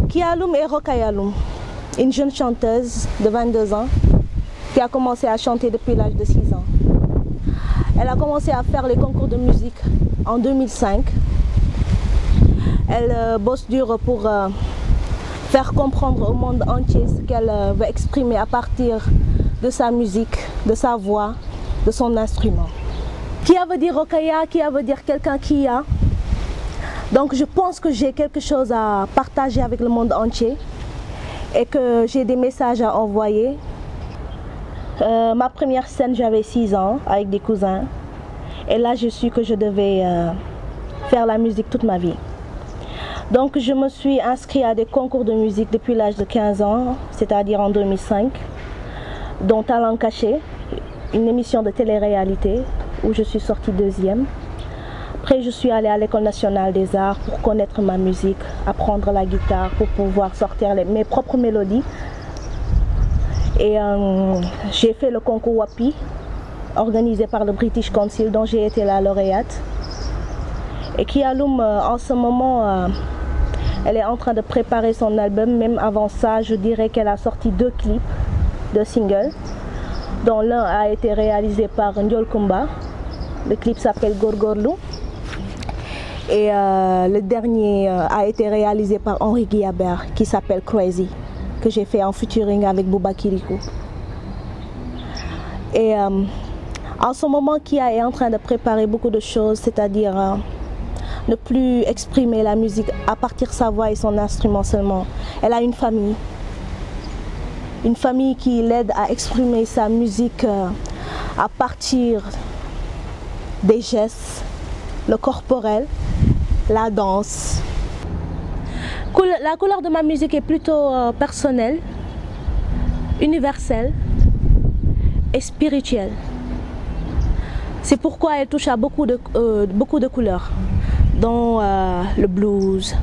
Kialoum est Rokayaloum, une jeune chanteuse de 22 ans qui a commencé à chanter depuis l'âge de 6 ans. Elle a commencé à faire les concours de musique en 2005. Elle bosse dur pour faire comprendre au monde entier ce qu'elle veut exprimer à partir de sa musique, de sa voix, de son instrument. Kia veut dire Rokaya, Kia veut dire quelqu'un qui a. Donc je pense que j'ai quelque chose à partager avec le monde entier et que j'ai des messages à envoyer. Ma première scène, j'avais 6 ans avec des cousins et là je suis que je devais faire la musique toute ma vie. Donc je me suis inscrite à des concours de musique depuis l'âge de 15 ans, c'est-à-dire en 2005, dont Talent Caché, une émission de télé-réalité où je suis sortie 2e. Après, je suis allée à l'École nationale des arts pour connaître ma musique, apprendre la guitare pour pouvoir sortir mes propres mélodies. Et j'ai fait le concours WAPI, organisé par le British Council, dont j'ai été la lauréate. Et Kialoum, en ce moment, elle est en train de préparer son album. Même avant ça, je dirais qu'elle a sorti 2 clips, 2 singles, dont l'un a été réalisé par Ndiol Kumba. Le clip s'appelle Gorgorlou. Et le dernier a été réalisé par Henri Guillabert, qui s'appelle Crazy, que j'ai fait en featuring avec Bouba Kirikou. Et en ce moment, Kia est en train de préparer beaucoup de choses, c'est-à-dire ne plus exprimer la musique à partir de sa voix et son instrument seulement. Elle a une famille qui l'aide à exprimer sa musique à partir des gestes, le corporel, la danse. La couleur de ma musique est plutôt personnelle, universelle et spirituelle. C'est pourquoi elle touche à beaucoup de couleurs, dont le blues,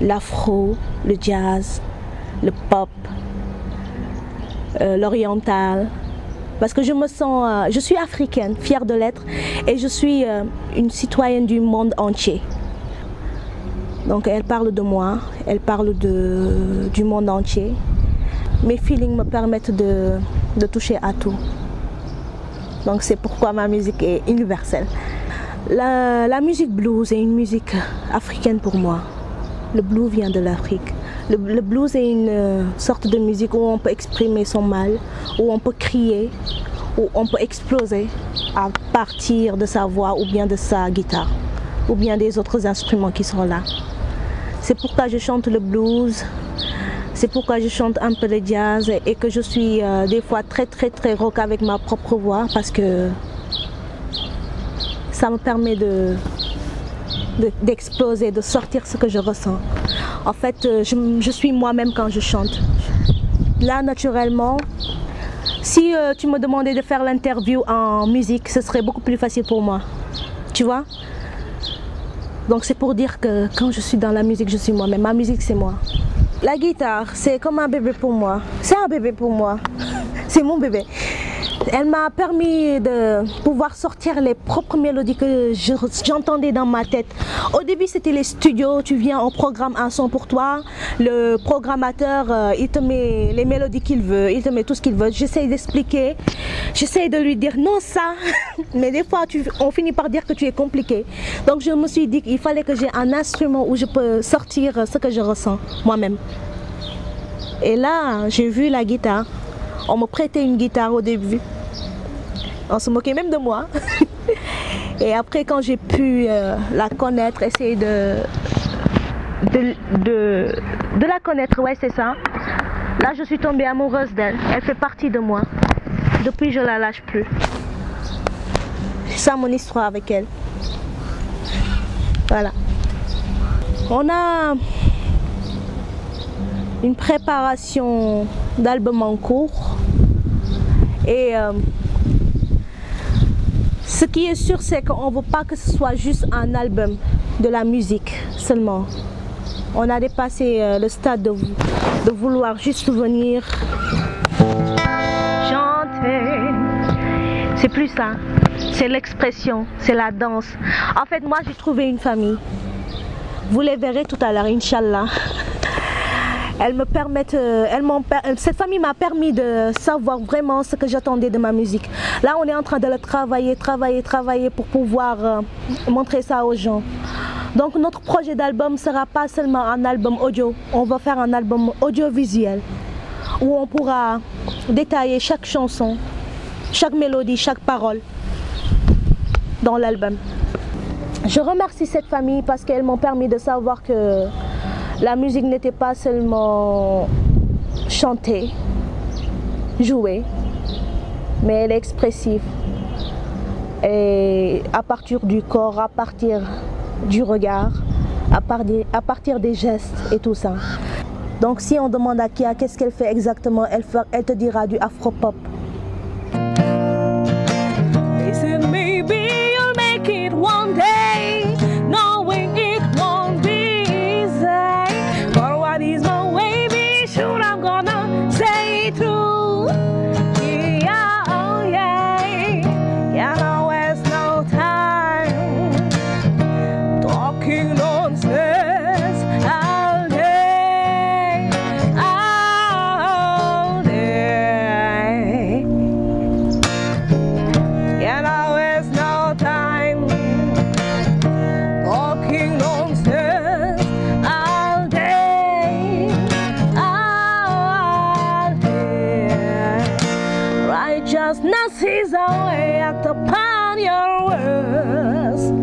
l'afro, le jazz, le pop, l'oriental. Parce que je suis africaine, fière de l'être, et je suis une citoyenne du monde entier. Donc elle parle de moi, elle parle du monde entier. Mes feelings me permettent de toucher à tout. Donc c'est pourquoi ma musique est universelle. La musique blues est une musique africaine pour moi. Le blues vient de l'Afrique. Le blues est une sorte de musique où on peut exprimer son mal, où on peut crier, où on peut exploser à partir de sa voix ou bien de sa guitare, ou bien des autres instruments qui sont là. C'est pourquoi je chante le blues, c'est pourquoi je chante un peu le jazz et que je suis des fois très rock avec ma propre voix, parce que ça me permet d'exploser, de sortir ce que je ressens. En fait, je suis moi-même quand je chante. Là, naturellement, si tu me demandais de faire l'interview en musique, ce serait beaucoup plus facile pour moi. Tu vois? Donc c'est pour dire que quand je suis dans la musique, je suis moi-même. Ma musique, c'est moi. La guitare, c'est comme un bébé pour moi. C'est un bébé pour moi. C'est mon bébé. Elle m'a permis de pouvoir sortir les propres mélodies que j'entendais dans ma tête. Au début, c'était les studios, tu viens, on programme un son pour toi. Le programmateur, il te met les mélodies qu'il veut, il te met tout ce qu'il veut. J'essaie d'expliquer, j'essaie de lui dire non ça. Mais des fois, on finit par dire que tu es compliqué. Donc je me suis dit qu'il fallait que j'ai un instrument où je peux sortir ce que je ressens moi-même. Et là, j'ai vu la guitare. On me prêtait une guitare au début. On se moquait même de moi. Et après, quand j'ai pu la connaître, essayer de la connaître, ouais, c'est ça. Là, je suis tombée amoureuse d'elle. Elle fait partie de moi. Depuis, je la lâche plus. C'est ça mon histoire avec elle. Voilà. On a une préparation d'album en cours. Et ce qui est sûr, c'est qu'on ne veut pas que ce soit juste un album de la musique seulement. On a dépassé le stade de vouloir juste venir chanter. C'est plus ça. C'est l'expression, c'est la danse. En fait, moi, j'ai trouvé une famille. Vous les verrez tout à l'heure, Inch'Allah. Cette famille m'a permis de savoir vraiment ce que j'attendais de ma musique. Là, on est en train de le travailler pour pouvoir montrer ça aux gens. Donc notre projet d'album ne sera pas seulement un album audio, on va faire un album audiovisuel où on pourra détailler chaque chanson, chaque mélodie, chaque parole dans l'album. Je remercie cette famille parce qu'elles m'ont permis de savoir que la musique n'était pas seulement chantée, jouée, mais elle est expressive. Et à partir du corps, à partir du regard, à partir des gestes et tout ça. Donc si on demande à Kia qu'est-ce qu'elle fait exactement, elle te dira du afro-pop. One day, knowing it won't be easy. But what is my way? Be sure I'm gonna say it through. Yeah, oh yeah. Yeah, now there's no time talking nonsense all day, all day. Yeah, now there's no time talking nonsense all day, all day. Righteousness is our way, act upon your words.